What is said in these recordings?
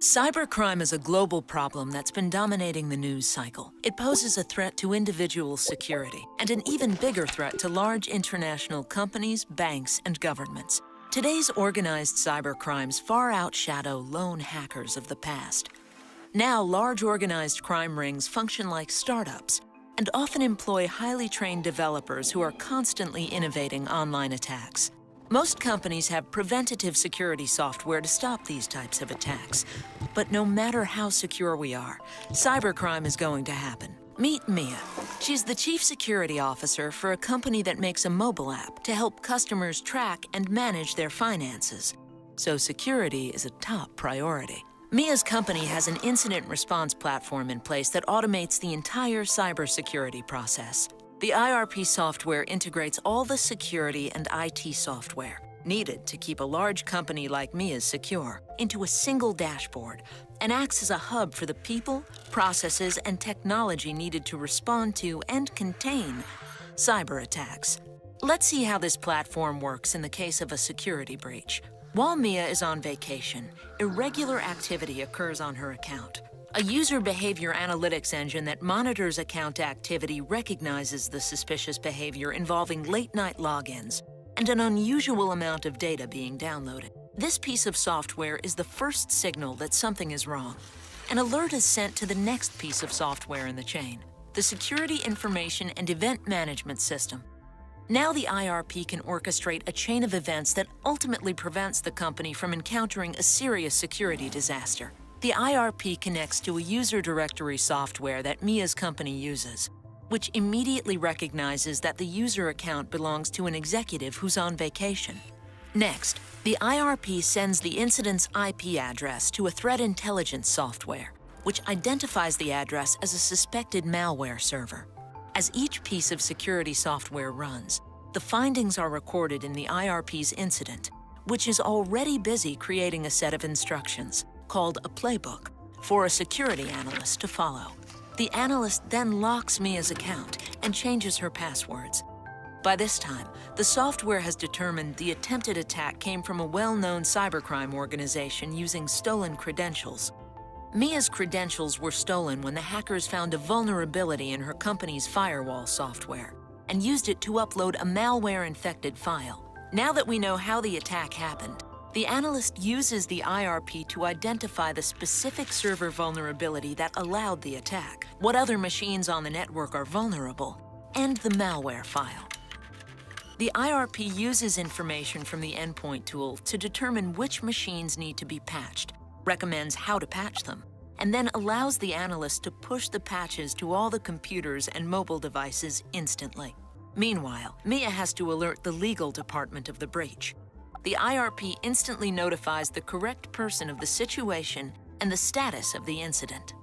Cybercrime is a global problem that's been dominating the news cycle. It poses a threat to individual security and an even bigger threat to large international companies, banks, and governments. Today's organized cybercrimes far outshadow lone hackers of the past. Now, large organized crime rings function like startups and often employ highly trained developers who are constantly innovating online attacks. Most companies have preventative security software to stop these types of attacks. But no matter how secure we are, cybercrime is going to happen. Meet Mia. She's the Chief Security Officer for a company that makes a mobile app to help customers track and manage their finances. So security is a top priority. Mia's company has an incident response platform in place that automates the entire cybersecurity process. The IRP software integrates all the security and IT software needed to keep a large company like Mia's secure into a single dashboard and acts as a hub for the people, processes, and technology needed to respond to and contain cyber attacks. Let's see how this platform works in the case of a security breach. While Mia is on vacation, irregular activity occurs on her account. A user behavior analytics engine that monitors account activity recognizes the suspicious behavior involving late-night logins and an unusual amount of data being downloaded. This piece of software is the first signal that something is wrong. An alert is sent to the next piece of software in the chain, the Security Information and Event Management System. Now the IRP can orchestrate a chain of events that ultimately prevents the company from encountering a serious security disaster. The IRP connects to a user directory software that Mia's company uses, which immediately recognizes that the user account belongs to an executive who's on vacation. Next, the IRP sends the incident's IP address to a threat intelligence software, which identifies the address as a suspected malware server. As each piece of security software runs, the findings are recorded in the IRP's incident, which is already busy creating a set of instructions called a playbook for a security analyst to follow. The analyst then locks Mia's account and changes her passwords. By this time, the software has determined the attempted attack came from a well-known cybercrime organization using stolen credentials. Mia's credentials were stolen when the hackers found a vulnerability in her company's firewall software and used it to upload a malware-infected file. Now that we know how the attack happened, the analyst uses the IRP to identify the specific server vulnerability that allowed the attack, what other machines on the network are vulnerable, and the malware file. The IRP uses information from the endpoint tool to determine which machines need to be patched, recommends how to patch them, and then allows the analyst to push the patches to all the computers and mobile devices instantly. Meanwhile, Mia has to alert the legal department of the breach. The IRP instantly notifies the correct person of the situation and the status of the incident.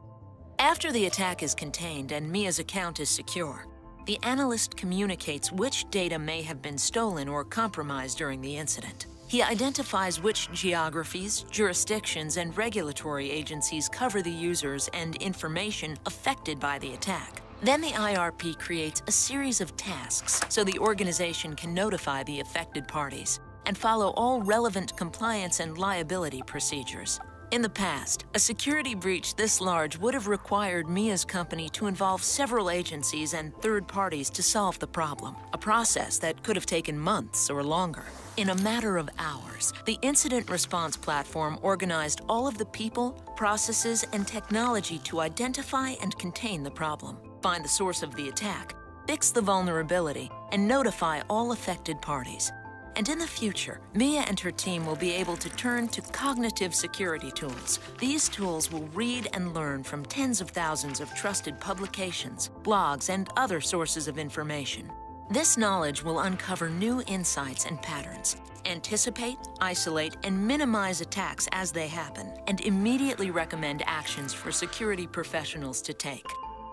After the attack is contained and Mia's account is secure, the analyst communicates which data may have been stolen or compromised during the incident. He identifies which geographies, jurisdictions, and regulatory agencies cover the users and information affected by the attack. Then the IRP creates a series of tasks so the organization can notify the affected parties and follow all relevant compliance and liability procedures. In the past, a security breach this large would have required Mia's company to involve several agencies and third parties to solve the problem, a process that could have taken months or longer. In a matter of hours, the incident response platform organized all of the people, processes, and technology to identify and contain the problem, find the source of the attack, fix the vulnerability, and notify all affected parties. And in the future, Mia and her team will be able to turn to cognitive security tools. These tools will read and learn from tens of thousands of trusted publications, blogs, and other sources of information. This knowledge will uncover new insights and patterns, anticipate, isolate, and minimize attacks as they happen, and immediately recommend actions for security professionals to take,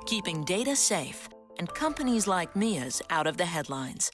keeping data safe and companies like Mia's out of the headlines.